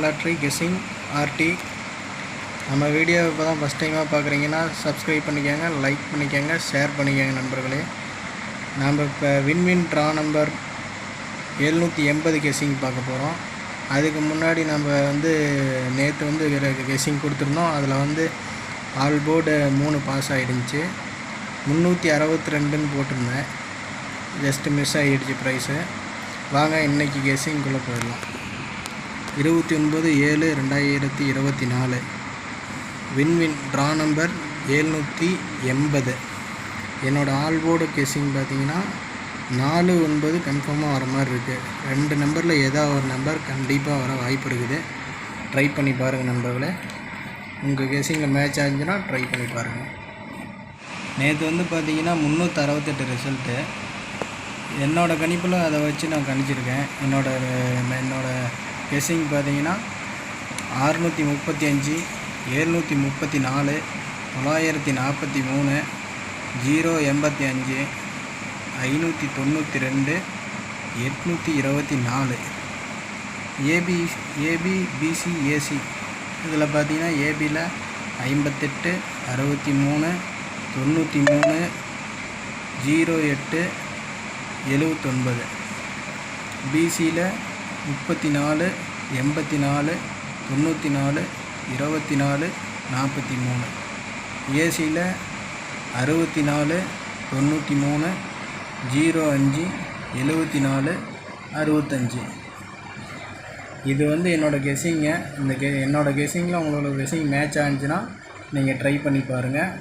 Lottery guessing ஆர்டி. நம்ம video இப்போ தான் ஃபஸ்ட் டைமாக பார்க்குறீங்கன்னா சப்ஸ்கிரைப் பண்ணிக்கோங்க, லைக் பண்ணிக்கோங்க, ஷேர் பண்ணிக்கோங்க நண்பர்களே. நாம் இப்போ வின்வின் ட்ரா நம்பர் 780 கெஸ்ஸிங் பார்க்க போகிறோம். அதுக்கு முன்னாடி நம்ம நேற்று கெஸ்ஸிங் கொடுத்துருந்தோம். அதில் ஆல் போர்டு 3 பாஸ் ஆகிடுச்சு. 362ன்னு போட்டிருந்தேன், ஜஸ்ட்டு மிஸ் ஆகிடுச்சு ப்ரைஸு. வாங்க இன்றைக்கி கெஸ்ஸிங்குள்ளே போயிடலாம். 29/7/2024 வின்வின் ட்ரா நம்பர் 780. என்னோடய ஆல் போர்டு கெஸ்ஸிங் பார்த்தீங்கன்னா 4-9 கன்ஃபார்மாக வர மாதிரி இருக்குது. 2 நம்பரில் ஏதாவது ஒரு நம்பர் கண்டிப்பாக வர வாய்ப்பு இருக்குது. ட்ரை பண்ணி பாருங்கள் நண்பர்களே. உங்கள் கெஸ்ஸிங்கில் மேட்ச் ஆச்சுன்னா ட்ரை பண்ணி பாருங்கள். நேற்று பார்த்தீங்கன்னா 368 ரிசல்ட்டு. என்னோடய கணிப்பில் அதை வச்சு நான் கணிச்சிருக்கேன். என்னோடய கெஸ்ஸிங் பார்த்தீங்கன்னா 635, 734, 943, 085, 592, 824. ஏபிபிசிஏசி இதில் பார்த்தீங்கன்னா ஏபியில் 58, 63, 93, 08, 79. பிசியில் 34, 84, 94, 24, 43. ஏசியில் 64, 93, 05, 74, 65. இது என்னோடய கெஸ்ஸிங்க. என்னோடய கெஸ்ஸிங்கில் உங்களோட கெஸ்ஸிங் மேட்ச் ஆனிச்சுன்னா நீங்கள் ட்ரை பண்ணி பாருங்கள்.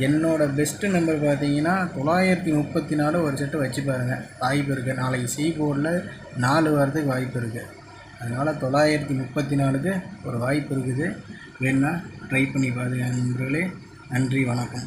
என்னோடய பெஸ்ட்டு நம்பர் பார்த்தீங்கன்னா 934 ஒரு செட்டு வச்சு பாருங்கள், வாய்ப்பு இருக்குது. நாளைக்கு சி போர்டில் 4 வரதுக்கு வாய்ப்பு இருக்குது. அதனால் 934க்கு ஒரு வாய்ப்பு இருக்குது. வேணுன்னா ட்ரை பண்ணி பாருங்கள் நண்பர்களே. நன்றி, வணக்கம்.